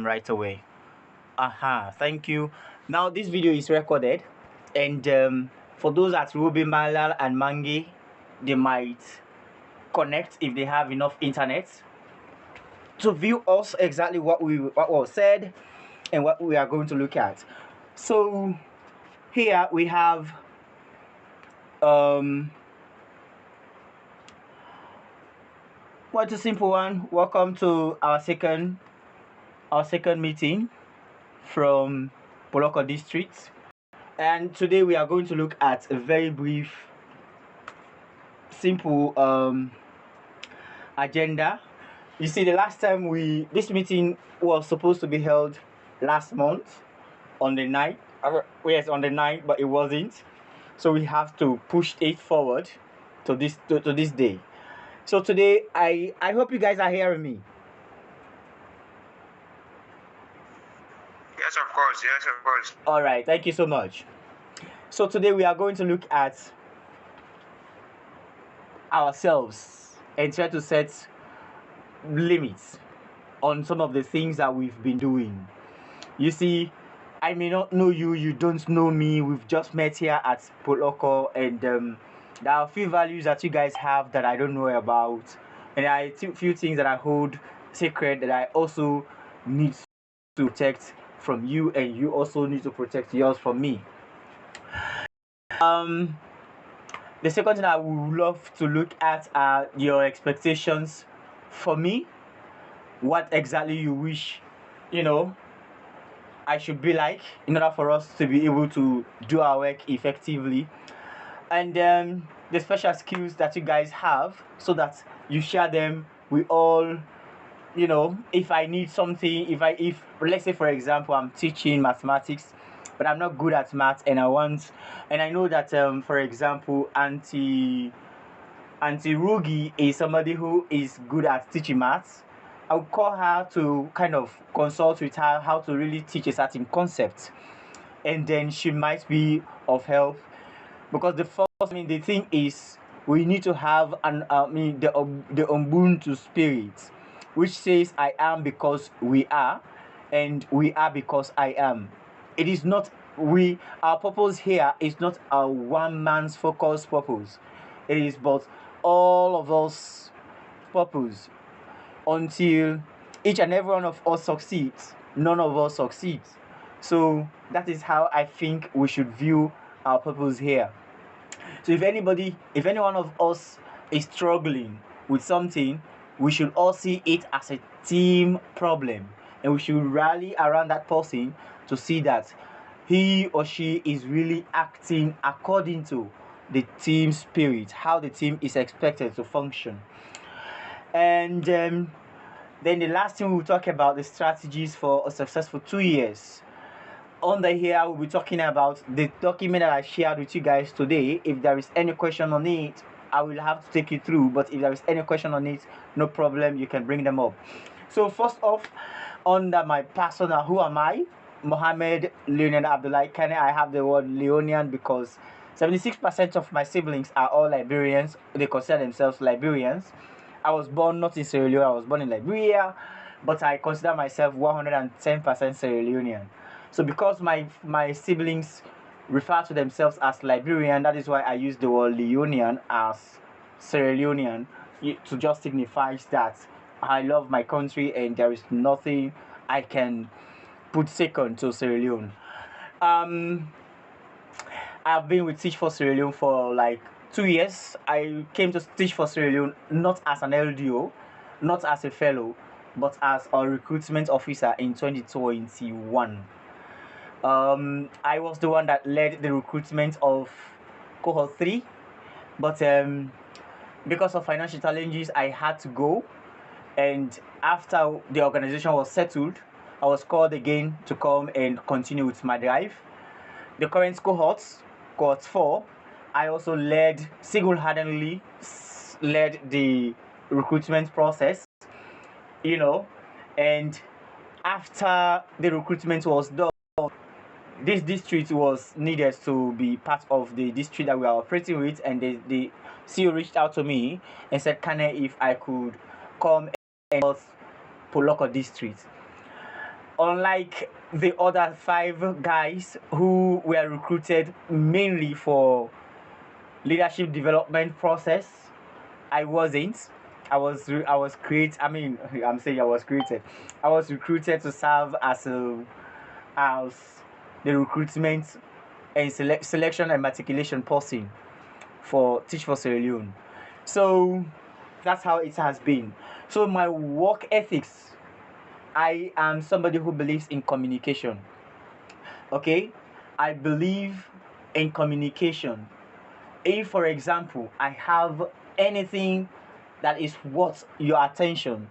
right away. Thank you. Now this video is recorded, and for those at Ruby Malal and Mangi, they might connect if they have enough internet to view us exactly what was said and what we are going to look at. So here we have quite a simple one. Welcome to our second meeting from Loko district, and today we are going to look at a very brief, simple agenda. You see, the last time this meeting was supposed to be held last month on the 9th. Yes, on the 9th, but it wasn't. So we have to push it forward to this day. So today, I hope you guys are hearing me. Yes, of course. Yes, of course. All right. Thank you so much. So today we are going to look at ourselves and try to set limits on some of the things that we've been doing. You see, I may not know you, you don't know me. We've just met here at Loko, and there are a few values that you guys have that I don't know about, and there are a few things that I hold sacred that I also need to protect from you, and you also need to protect yours from me. The second thing I would love to look at are your expectations for me. What exactly you wish, I should be like in order for us to be able to do our work effectively. And the special skills that you guys have, so that you share them with all. If I need something, if let's say for example I'm teaching mathematics, but I'm not good at math, and I know that for example Auntie Rugi is somebody who is good at teaching maths. I would call her to kind of consult with her how to really teach a certain concept, and then she might be of help, because the thing is, we need to have the Ubuntu spirit, which says I am because we are, and we are because I am. It is not our purpose here is not a one man's focused purpose. It is both all of us purpose. Until each and every one of us succeeds, none of us succeeds. So that is how I think we should view our purpose here. So if any one of us is struggling with something, we should all see it as a team problem, and we should rally around that person to see that he or she is really acting according to the team spirit, how the team is expected to function. And then the last thing we'll talk about the strategies for a successful 2 years. Under here, we'll be talking about the document that I shared with you guys today. If there is any question on it, I will have to take you through, but if there is any question on it, no problem, you can bring them up. So first off, under my persona, who am I? Mohammed Leonian Abdullah Kane. I have the word Leonian because 76% of my siblings are all Liberians. They consider themselves Liberians. I was born not in Sierra Leone, I was born in Liberia, but I consider myself 110% Sierra Leonean. So because my siblings refer to themselves as Liberian, that is why I use the word Leonean as Sierra Leonean, to just signify that I love my country and there is nothing I can put second to Sierra Leone. I've been with Teach for Sierra Leone for like 2 years. I came to Teach for Sierra Leone not as an LDO, not as a fellow, but as a recruitment officer in 2021. I was the one that led the recruitment of cohort 3, but because of financial challenges, I had to go. And after the organization was settled, I was called again to come and continue with my drive. The current cohort 4, I also single-handedly led the recruitment process, and after the recruitment was done, this district was needed to be part of the district that we are operating with, and the CEO reached out to me and said, Kane, if I could come and help Loko district. unlike the other 5 guys who were recruited mainly for leadership development process, I wasn't. I was created. I mean, I'm saying I was created. I was recruited to serve as the recruitment and selection and matriculation person for Teach for Sierra Leone. So that's how it has been. So my work ethics, I am somebody who believes in communication. Okay, I believe in communication. If, for example, I have anything that is worth your attention,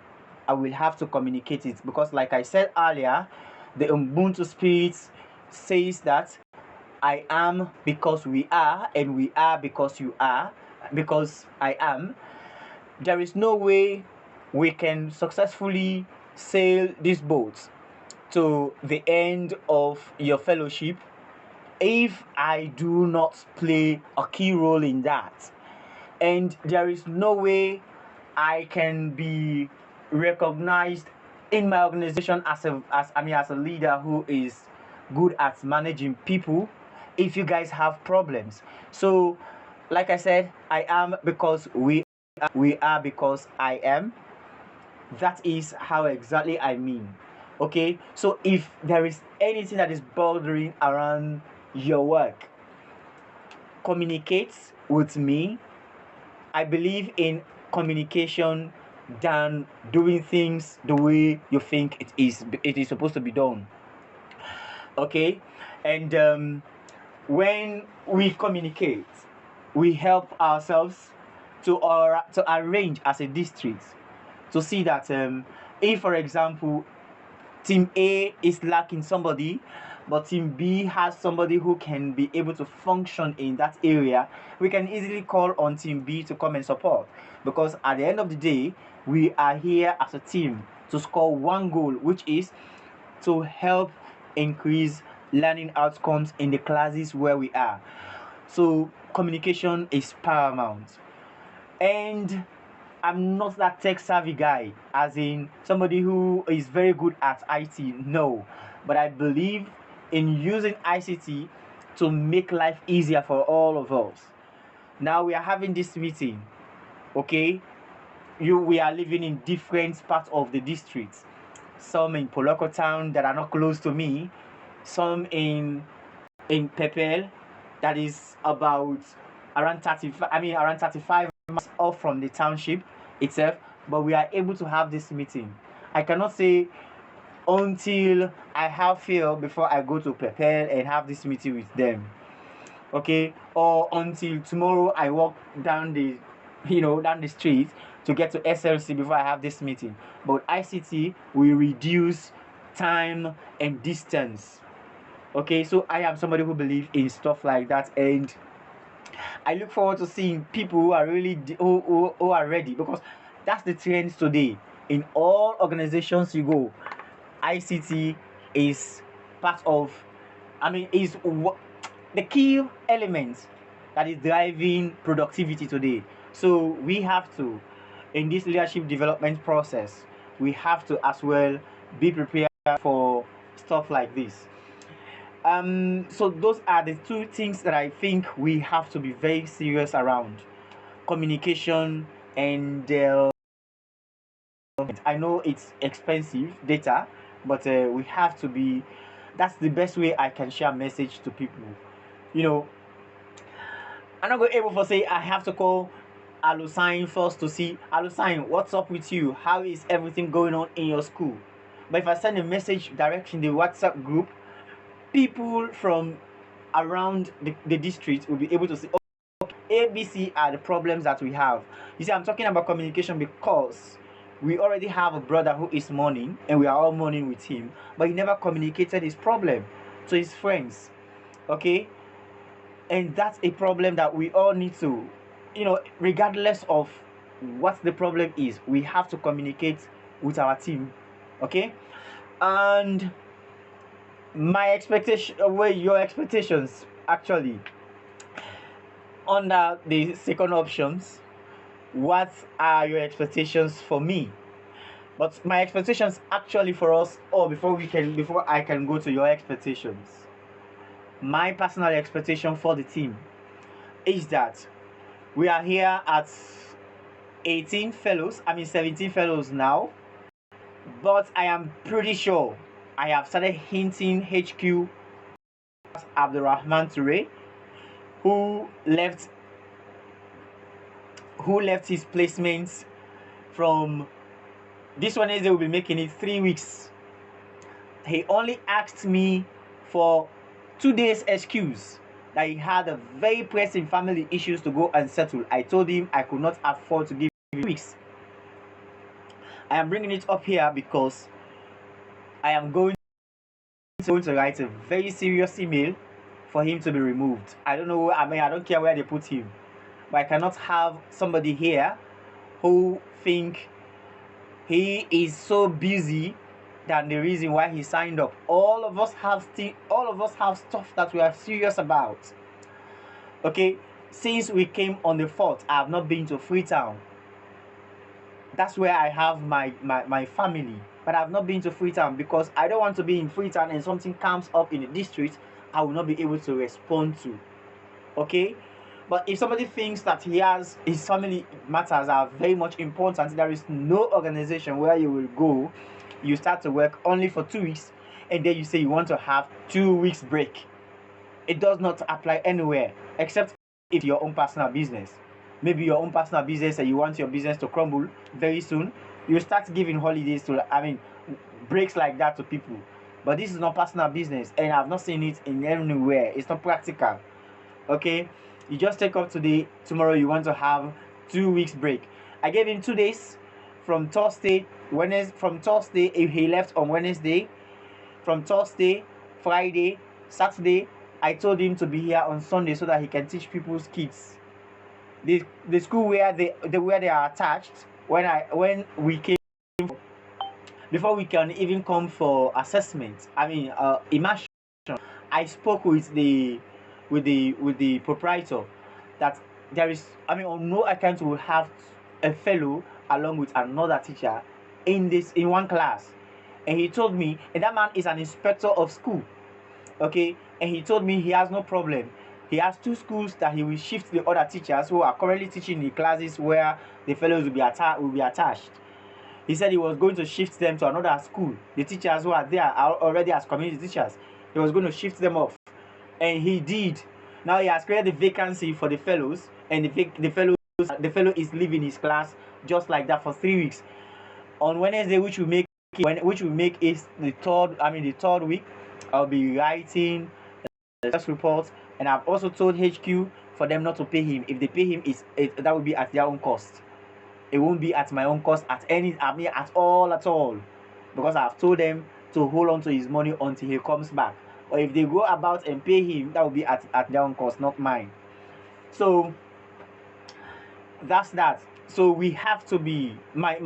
I will have to communicate it, because, like I said earlier, the Ubuntu spirit says that I am because we are, and we are because you are, because I am. There is no way we can successfully sail this boat to the end of your fellowship if I do not play a key role in that. And there is no way I can be recognized in my organization as a leader who is good at managing people if you guys have problems. So, like I said, I am because we are because I am. That is how exactly I mean. Okay, so if there is anything that is bothering around your work, communicate with me. I believe in communication than doing things the way you think it is supposed to be done. Okay, and when we communicate, we help ourselves to arrange as a district to see that if, for example, team A is lacking somebody, but team B has somebody who can be able to function in that area, we can easily call on team B to come and support. Because at the end of the day, we are here as a team to score one goal, which is to help increase learning outcomes in the classes where we are. So communication is paramount. And I'm not that tech savvy guy, as in somebody who is very good at IT. No, but I believe in using ICT to make life easier for all of us. Now we are having this meeting, okay? We are living in different parts of the district. Some in Loko town that are not close to me, some in Tfsl that is about around 35 miles off from the township itself, but we are able to have this meeting. I cannot say until I have failed before I go to Tfsl and have this meeting with them. Okay, or until tomorrow I walk down the street to get to SLC before I have this meeting. But ICT will reduce time and distance. Okay, so I am somebody who believes in stuff like that, and I look forward to seeing people who are really who are ready, because that's the trend today. In all organizations you go, ICT is part of, is the key element that is driving productivity today. So we have to, in this leadership development process, we have to as well be prepared for stuff like this. So those are the two things that I think we have to be very serious around: communication and I know it's expensive data, but we have to be. That's the best way I can share a message to people. You know, I'm not going to able to say I have to call Alusign first to see Alusign, what's up with you? How is everything going on in your school? But if I send a message directly in the WhatsApp group, people from around the district will be able to see, oh, ABC are the problems that we have. You see, I'm talking about communication because we already have a brother who is mourning, and we are all mourning with him, but he never communicated his problem to his friends. Okay, and that's a problem that we all need to, regardless of what the problem is, we have to communicate with our team. Okay, and my expectation, your expectations actually under the second options, what are your expectations for me? But my expectations actually for us, or before I can go to your expectations, my personal expectation for the team is that we are here at 18 fellows, 17 fellows now, but I am pretty sure I have started hinting HQ Abdurrahman Toure, who left his placements from this Wednesday. Will be making it 3 weeks. He only asked me for 2 days excuse that he had a very pressing family issues to go and settle. I told him I could not afford to give him weeks. I am bringing it up here because I am going to write a very serious email for him to be removed. I don't know, I don't care where they put him, but I cannot have somebody here who think he is so busy than the reason why he signed up. All of us have stuff that we are serious about. Okay, since we came on the 4th, I have not been to Freetown. That's where I have my family, but I have not been to Freetown because I don't want to be in Freetown and something comes up in the district I will not be able to respond to. Okay, but if somebody thinks that his family matters are very much important, there is no organization where you will go, you start to work only for 2 weeks, and then you say you want to have 2 weeks break. It does not apply anywhere except if your own personal business. Maybe your own personal business and you want your business to crumble very soon, you start giving holidays to breaks like that to people. But this is not personal business, and I've not seen it in anywhere. It's not practical. Okay, you just take up today, tomorrow you want to have 2 weeks break. I gave him 2 days from Thursday, if he left on Wednesday, from Thursday, Friday, Saturday. I told him to be here on Sunday so that he can teach people's kids. The school where they are attached, when we came, before we can even come for assessment, immersion, I spoke with the proprietor that there is, on no account will have a fellow along with another teacher in one class. And he told me, and that man is an inspector of school. Okay, and he told me he has no problem. He has 2 schools that he will shift the other teachers who are currently teaching the classes where the fellows will be attached. He said he was going to shift them to another school. The teachers who are there are already as community teachers. He was going to shift them off, and he did. Now he has created the vacancy for the fellows, and the fellow is leaving his class just like that for 3 weeks. On Wednesday, which will make is the third week, I'll be writing the test report, and I've also told HQ for them not to pay him. If they pay him, that will be at their own cost. It won't be at my own cost at all, because I've told them to hold on to his money until he comes back. Or if they go about and pay him, that will be at their own cost, not mine. So that's that. So we have to be my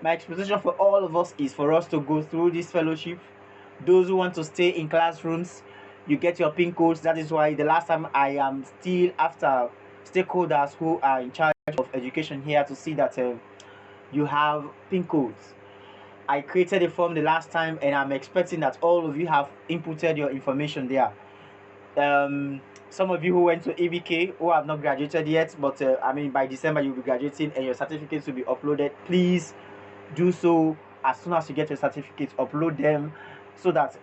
expectation for all of us is for us to go through this fellowship. Those who want to stay in classrooms, you get your PIN codes. That is why the last time I am still after stakeholders who are in charge of education here to see that you have PIN codes. I created a form the last time, and I'm expecting that all of you have inputted your information there. Some of you who went to EBK who have not graduated yet, but by December you'll be graduating and your certificates will be uploaded. Please do so as soon as you get your certificates. Upload them so that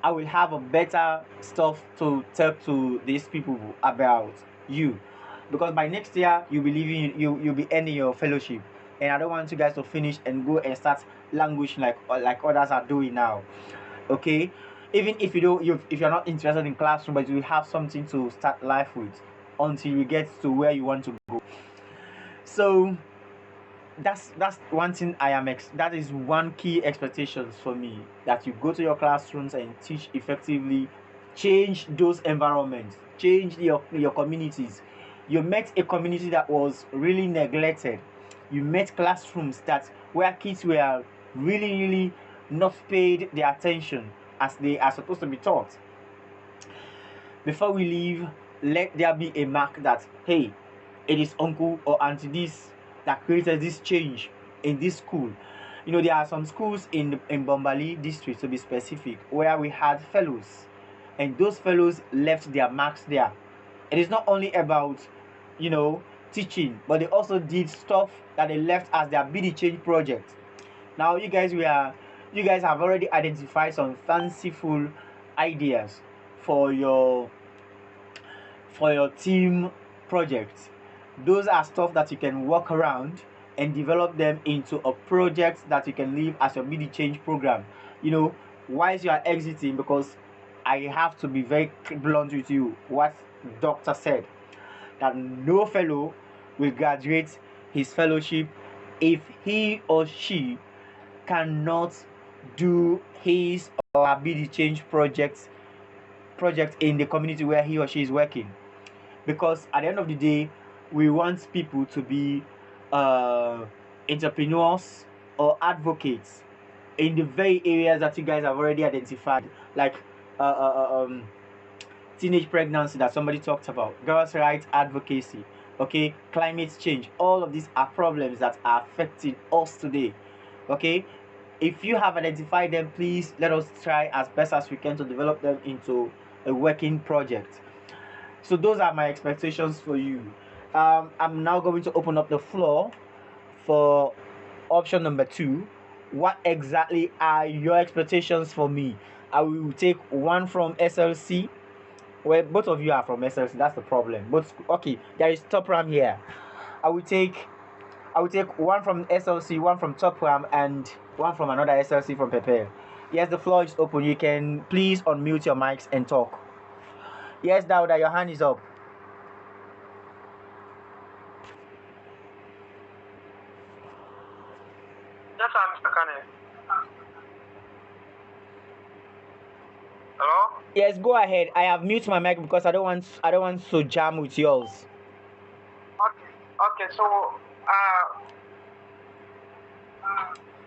I will have a better stuff to tell to these people about you, because by next year you'll be ending your fellowship, and I don't want you guys to finish and go and start languishing like others are doing now. Okay, even if if you're not interested in classroom, but you have something to start life with until you get to where you want to go. So that's one thing that is one key expectations for me, that you go to your classrooms and teach effectively, change those environments, change your communities. You met a community that was really neglected. You met classrooms where kids were really not paid the attention as they are supposed to be taught. Before we leave, let there be a mark that, hey, it is uncle or auntie this that created this change in this school. There are some schools in Bombali district, to be specific, where we had fellows, and those fellows left their marks there. It is not only about you know teaching, but they also did stuff that they left as their BD change project. Now you guys have already identified some fanciful ideas for your team projects. Those are stuff that you can work around and develop them into a project that you can leave as your BD change program. Whilst you are exiting, because I have to be very blunt with you, what doctor said, that no fellow will graduate his fellowship if he or she cannot do his or her BD change project in the community where he or she is working. Because at the end of the day, we want people to be uh, entrepreneurs or advocates in the very areas that you guys have already identified, like uh, uh, uh, um, teenage pregnancy that somebody talked about, girls' rights advocacy, okay, climate change. All of these are problems that are affecting us today. Okay, if you have identified them, please let us try as best as we can to develop them into a working project. So those are my expectations for you. I'm now going to open up the floor for option number 2. What exactly are your expectations for me? I will take one from SLC. Well, both of you are from SLC. That's the problem. But okay, there is top ram here. I will take one from SLC, one from top ram, and one from another SLC from Pepe. Yes, the floor is open. You can please unmute your mics and talk. Yes, Dauda, your hand is up. Yes, I'm Mr. Kane. Hello? Yes, go ahead. I have muted my mic because I don't want to jam with yours. Okay, so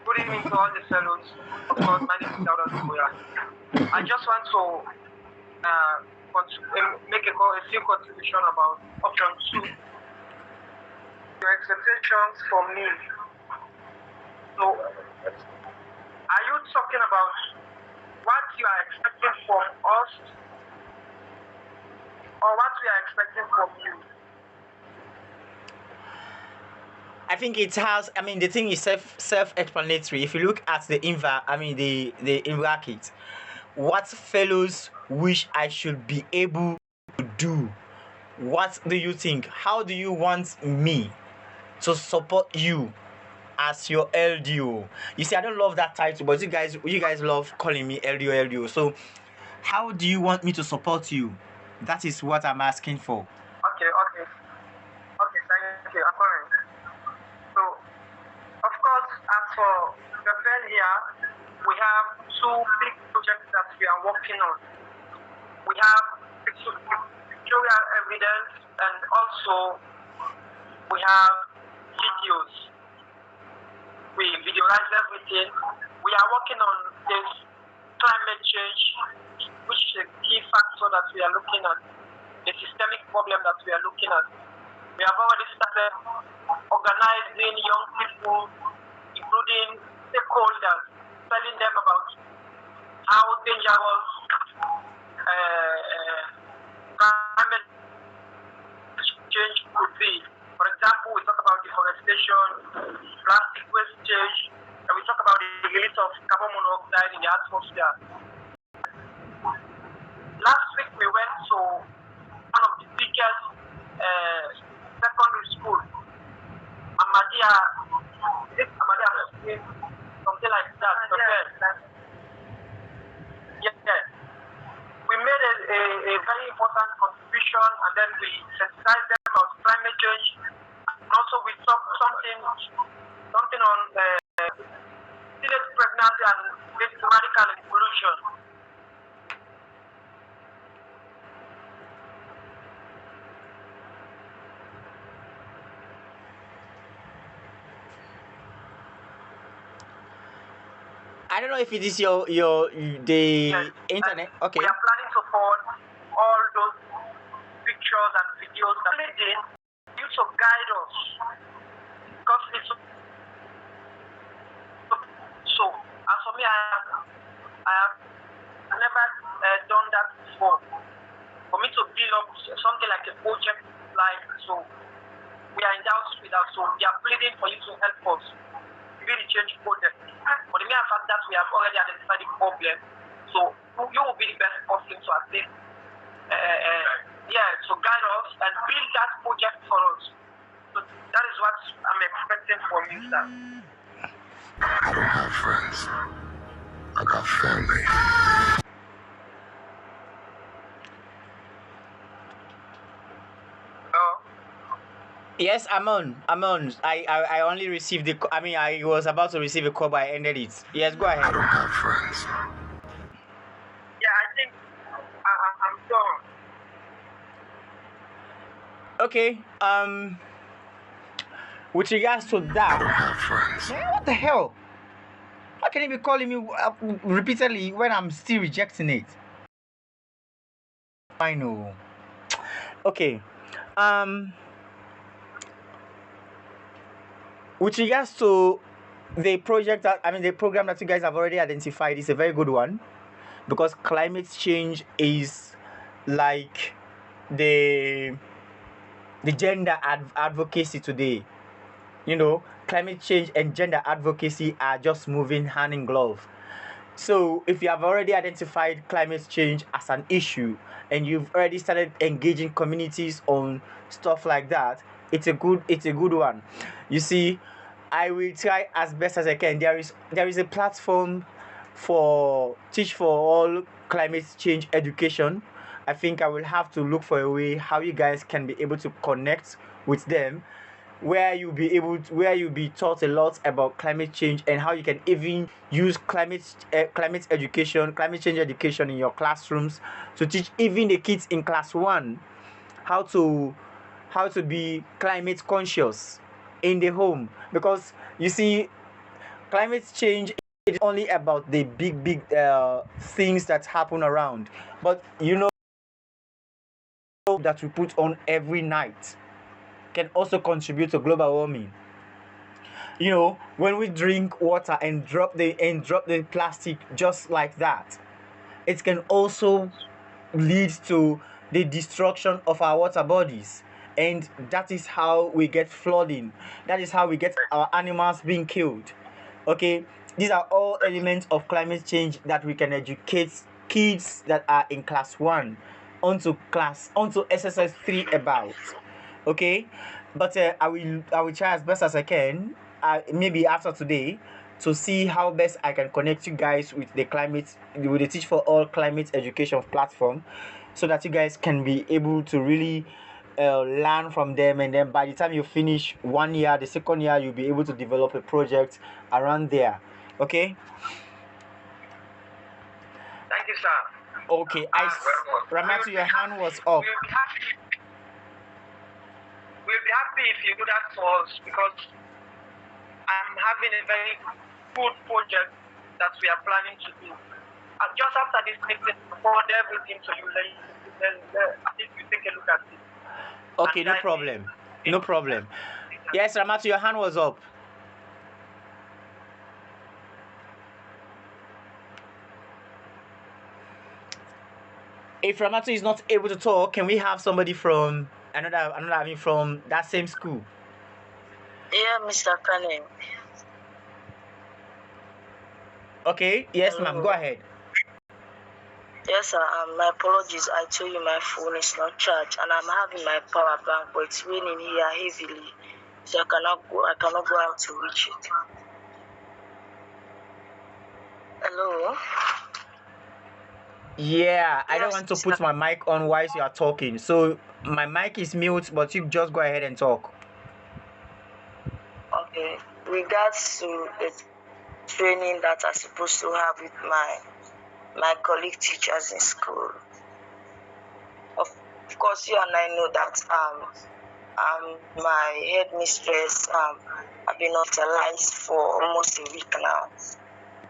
good evening to all the fellows. Of course, my name is Dauda Lukoya. I just want to make a few contribution about option 2. Your expectations from me. So, are you talking about what you are expecting from us, or what we are expecting from you? I think it has. I mean, the thing is self-explanatory. If you look at the in bracket, what fellows wish I should be able to do. What do you think? How do you want me to support you as your LDO? You see, I don't love that title, but you guys love calling me LDO. So, how do you want me to support you? That is what I'm asking for. Okay, thank you. I'm coming. So, of course, as for the pen here, we have 2 big projects that we are working on. We have pictorial evidence, and also we have videos. We videoize everything. We are working on this climate change, which is a key factor that we are looking at, a systemic problem that we are looking at. We have already started organizing young people, including stakeholders, telling them about how dangerous climate change could be. For example, we talk about deforestation, plastic wastage, and we talk about the release of carbon monoxide in the atmosphere. Last week we went to one of the biggest secondary schools, Ahmadiyya, something like that. Yeah. We made a very important contribution, and then we sensitized them about climate change. And also we talked something on teenage pregnancy and radical inclusion. I don't know if it is the Yes. internet. Okay. We are planning to forward all those pictures and videos that we did to guide us. Because it. So as for me, I have never done that before. For me to build up something like a project, like so, we are in doubt with that. So we are pleading for you to help us build the change project. For the mere fact that we have already identified the problem, so you will be the best person to assist. So guide us and build that project for us. So that is what I'm expecting from you, sir. I don't have friends. I got family. Yes, I'm on. I only received the. I was about to receive a call, but I ended it. Yes, go I ahead. don't have friends. Yeah, I think I'm done. Okay. With regards to I don't that, have friends. man, what the hell? How can you be calling me repeatedly when I'm still rejecting it? I know. Okay. With regards to the the program that you guys have already identified is a very good one, because climate change is like the gender advocacy today. Climate change and gender advocacy are just moving hand in glove. So if you have already identified climate change as an issue and you've already started engaging communities on stuff like that, it's a good one. You see, I will try as best as I can. There is a platform for Teach for All climate change education. I think I will have to look for a way how you guys can be able to connect with them, where you'll be taught a lot about climate change and how you can even use climate change education in your classrooms to teach even the kids in class 1 how to be climate conscious in the home. Because you see, climate change is only about the big things that happen around, but that we put on every night can also contribute to global warming. When we drink water and drop the plastic just like that, it can also lead to the destruction of our water bodies, and that is how we get flooding. That is how we get our animals being killed. Okay, these are all elements of climate change that we can educate kids that are in class 1 onto SSS 3 about. Okay, but I will try as best as I can, maybe after today, to see how best I can connect you guys with the Teach for All climate education platform, so that you guys can be able to really learn from them, and then by the time you finish 1 year, the second year, you'll be able to develop a project around there. Okay. Thank you, sir. Okay, Ramatu, your hand was up. We'll be happy if you do that for us, because I'm having a very good project that we are planning to do. And just after this meeting, forward everything to you, then I think you take a look at it. Okay, no problem. No problem. Yes, Ramatu, your hand was up. If Ramatu is not able to talk, can we have somebody from from that same school? Yeah, Mr. Canning. Okay, yes, Hello. ma'am, go ahead. Yes, sir. My apologies. I told you my phone is not charged, and I'm having my power bank, but it's raining here heavily, so I cannot go out to reach it. Hello. Yeah, I don't Yes, want to put my mic on whilst you are talking, so my mic is mute, but you just go ahead and talk. Okay. Regards to the training that I'm supposed to have with my colleague teachers in school. Of course, you and I know that my headmistress have been hospitalized for almost a week now.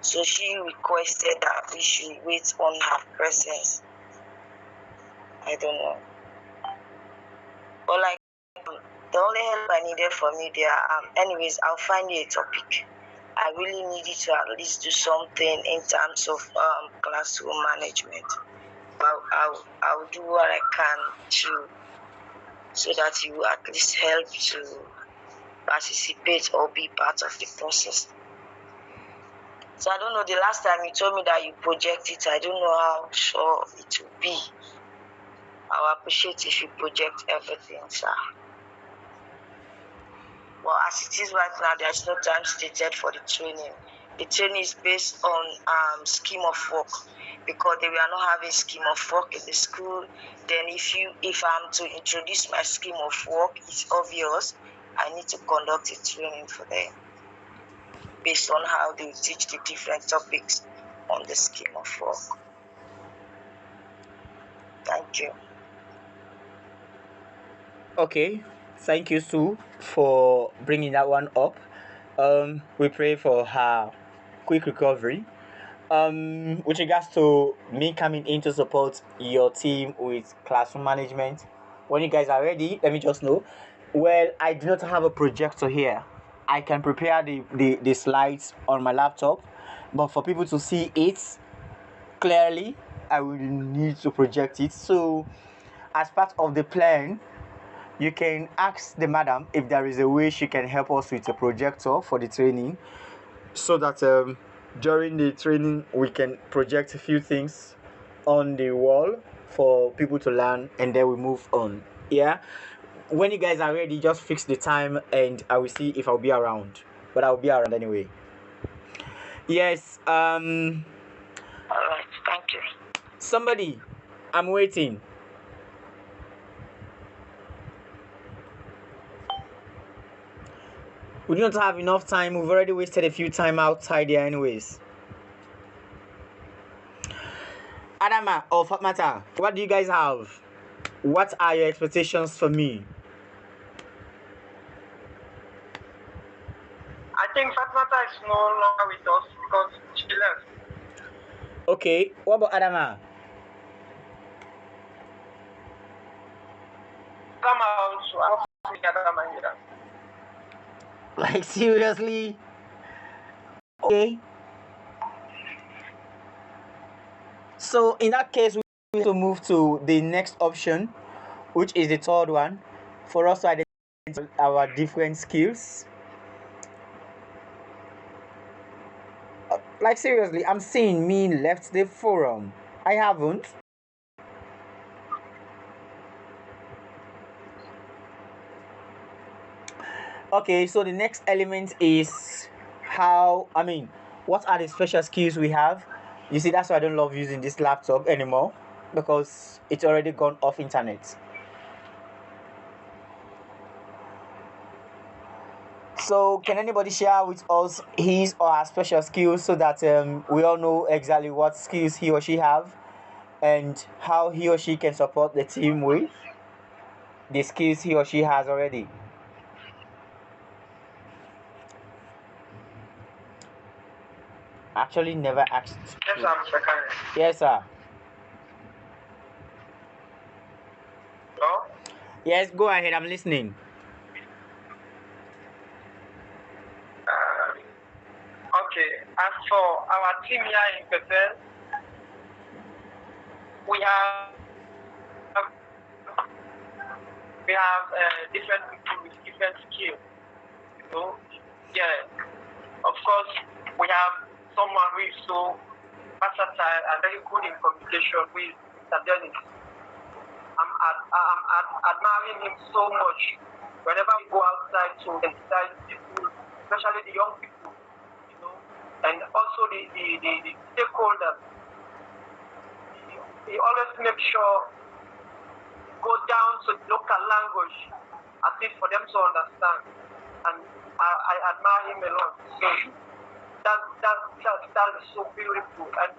So she requested that we should wait on her presence. I don't know. But The only help I needed from you there, anyways, I'll find you a topic. I really need you to at least do something in terms of classroom management. I'll do what I can to so that you will at least help to participate or be part of the process. So I don't know, the last time you told me that you project it, I don't know how sure it will be. I'll appreciate if you project everything, sir. Well, as it is right now, there's no time stated for the training. The training is based on scheme of work, because they were not having scheme of work in the school. Then if I'm to introduce my scheme of work, it's obvious I need to conduct a training for them based on how they teach the different topics on the scheme of work. Thank you. Okay, thank you, Sue, for bringing that one up. We pray for her quick recovery. With regards to me coming in to support your team with classroom management, when you guys are ready, let me just know. Well, I do not have a projector here. I can prepare the slides on my laptop, but for people to see it clearly, I will need to project it. So, as part of the plan, you can ask the madam if there is a way she can help us with a projector for the training, so that during the training we can project a few things on the wall for people to learn, and then we move on. Yeah, when you guys are ready, just fix the time and I will see if I'll be around, but I'll be around anyway. Yes. All right, thank you. Somebody, I'm waiting. We do not have enough time. We've already wasted a few time outside here anyways. Adama or Fatmata, what do you guys have? What are your expectations for me? I think Fatmata is no longer with us because she left. Okay, what about Adama? Adama also, I also think Adama here. Like, seriously? Okay. So in that case, we need to move to the next option, which is the third one, for us to identify our different skills. Like, seriously, I'm seeing me left the forum. I haven't. Okay, so the next element is what are the special skills we have? You see, that's why I don't love using this laptop anymore, because it's already gone off internet. So can anybody share with us his or her special skills, so that we all know exactly what skills he or she have and how he or she can support the team with the skills he or she has already? Actually never asked. Yes, I'm second. Yes, sir. No? Yes, go ahead, I'm listening. Okay, as for our team here in Tfsl, we have different people with different skills. So, yeah, of course, we have someone who is so versatile and very good in communication with Mr. Dennis. I'm admiring him so much. Whenever we go outside to sensitize people, especially the young people, and also the stakeholders, he always makes sure go down to local language, at least for them to understand. And I admire him a lot. So that is so beautiful. And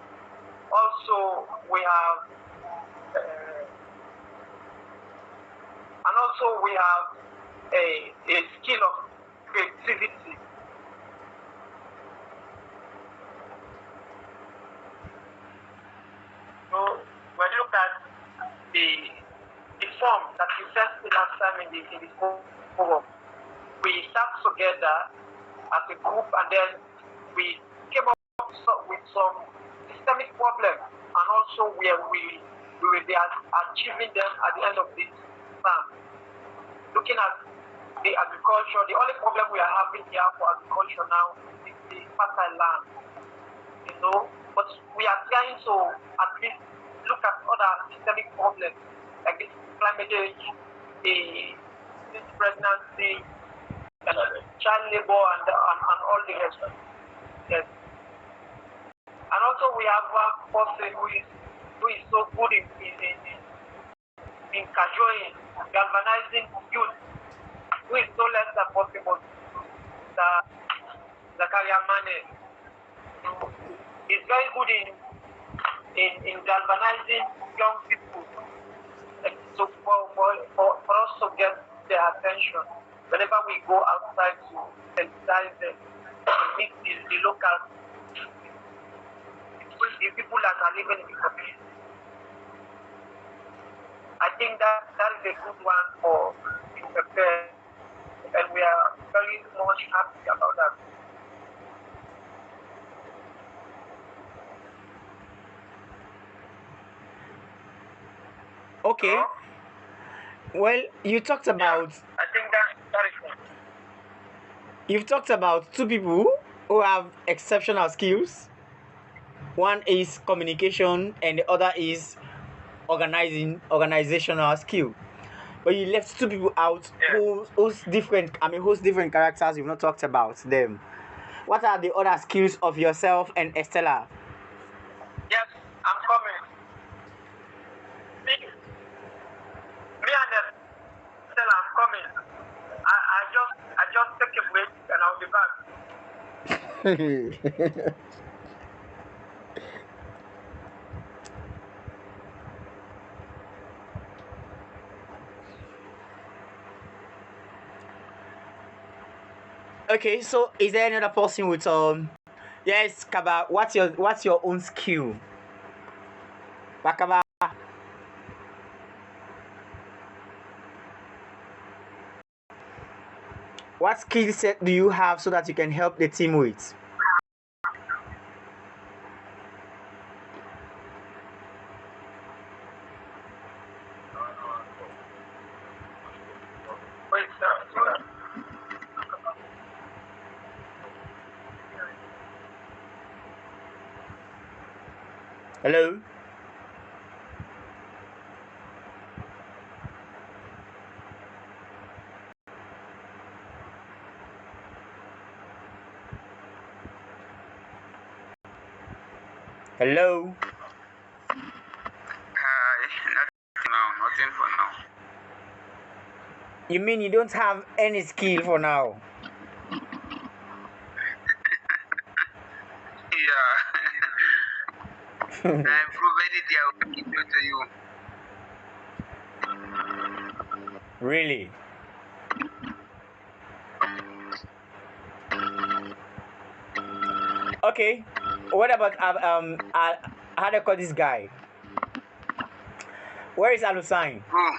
also we have a skill of creativity. So when you look at the form that we sent the last time in the school, forum. We sat together as a group, and then we came up with some systemic problems, and also where we will be achieving them at the end of this term. Looking at the agriculture, the only problem we are having here for agriculture now is the fertile land, but we are trying to at least look at other systemic problems like this climate change, the pregnancy, child labor, and all the rest. Yes. And also we have one person who is so good in cajoling, galvanizing youth, who is no less than possible, the career money. He's very good in galvanizing young people, so for us to get their attention whenever we go outside to sensitize them, meet the local the people that are living in the community. I think that is a good one for prepare, and we are very much happy about that. Okay. Well, you talked about. I think that is good. You've talked about two people who have exceptional skills. One is communication, and the other is organizational skill. But you left two people out whose different characters you've not talked about them. What are the other skills of yourself and Estella? Yes, I'm coming. Me and Estella, I'm coming. I just take a break and I'll be back. Okay, so is there another person with yes, Kaba, what's your own skill? Bakaba. What skill set do you have so that you can help the team with? Wait, sir. Hello? Hello? Nothing for now. You mean you don't have any skill for now? Yeah. I provided their video to you. Really? Okay. What about how do I call this guy? Where is Alusign? Who?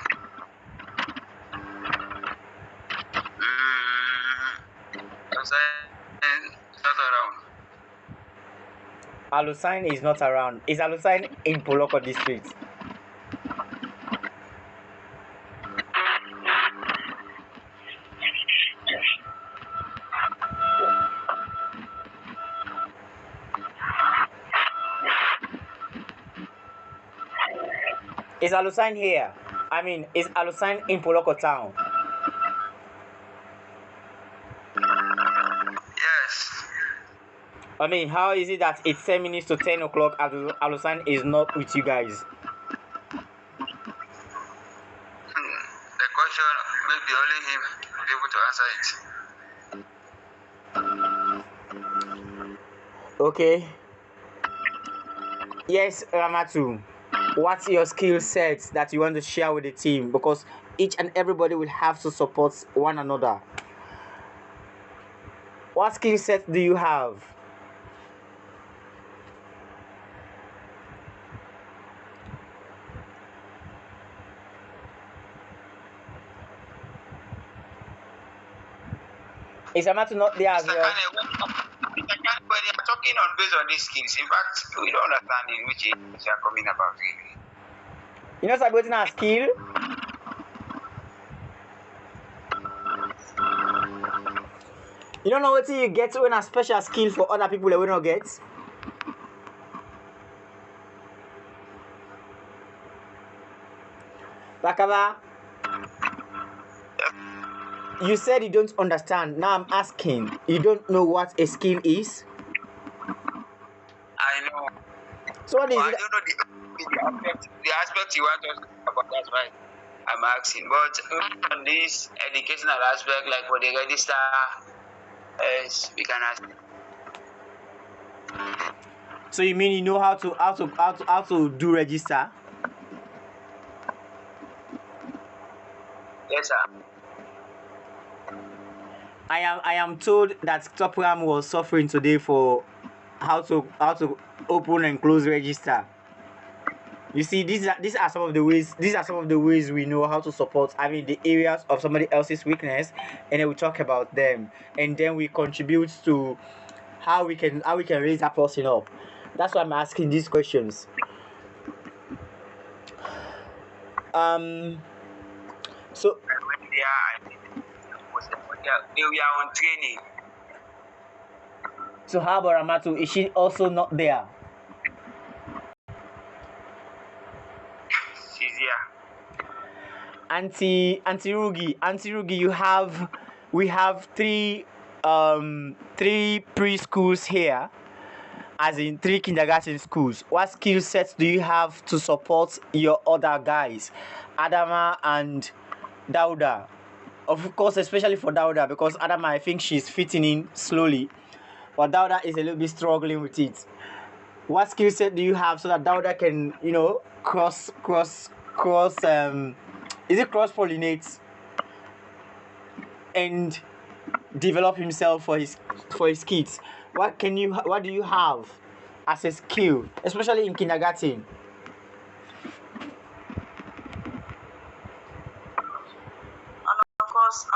Not around. Alusign is not around. Is Alusign in Loko district? Is Alusign here? I mean, is Alusign in Loko town? Yes. I mean, how is it that it's 10 minutes to 10 o'clock and Alusign is not with you guys? The question maybe only him able to answer it. Okay. Yes, Ramatu. What's your skill set that you want to share with the team? Because each and everybody will have to support one another. What skill set do you have? Is Amatu not there as Mr. well? Kane, when they are talking on based on these skills, in fact, we don't understand in which age they are coming about. You know, Sabotin a skill. You don't know what you get when a special skill for other people that we don't get. Bakaba, you said you don't understand. Now I'm asking. You don't know what a skill is? I know. So what is But I it? don't know the aspect you want us to talk about. That's why I'm asking. But on this educational aspect, like for the register, yes, we can ask. So you mean you know how to do register? Yes, sir. I am told that Topram was suffering today for how to open and close register. You see, these are some of the ways we know how to support. I mean, the areas of somebody else's weakness, and then we talk about them, and then we contribute to how we can raise that person up. That's why I'm asking these questions. So When they are, they were on training. so how about Ramatu? Is she also not there? She's here. Auntie Rugi, we have three preschools here, as in 3 kindergarten schools. What skill sets do you have to support your other guys, Adama and Dauda? Of course, especially for Dauda, because Adama, I think she's fitting in slowly, but Dauda is a little bit struggling with it. What skill set do you have so that Dauda can, cross is it cross pollinate and develop himself for his kids? What do you have as a skill, especially in kindergarten? And of course,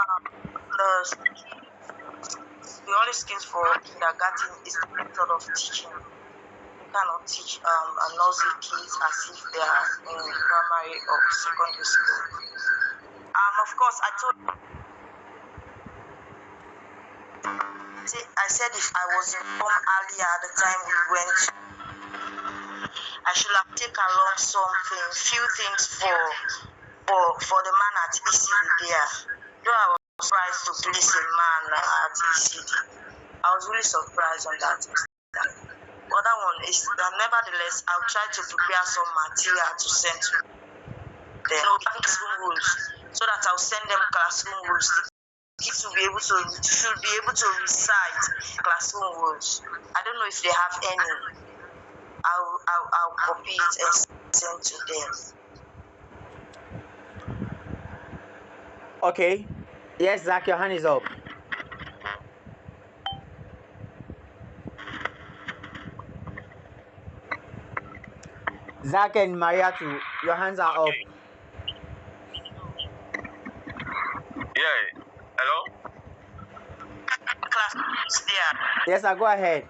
the only skills for kindergarten is the method of teaching. You cannot teach nursery kids as if they are in primary or secondary school. Of course, I said if I was informed earlier at the time we went, I should have taken along few things for the man at ECD there. Though I was surprised to place a man at ECD. I was really surprised on that. Other one is that nevertheless I'll try to prepare some material to send to them. Classroom rules, so that I'll send them classroom rules. Kids should be able to recite classroom rules. I don't know if they have any. I'll copy it and send to them. Okay. Yes, Zach, your hand is up. Zach and Maria too, your hands are up. Yeah. Hello? Class there. Yes, sir, go ahead.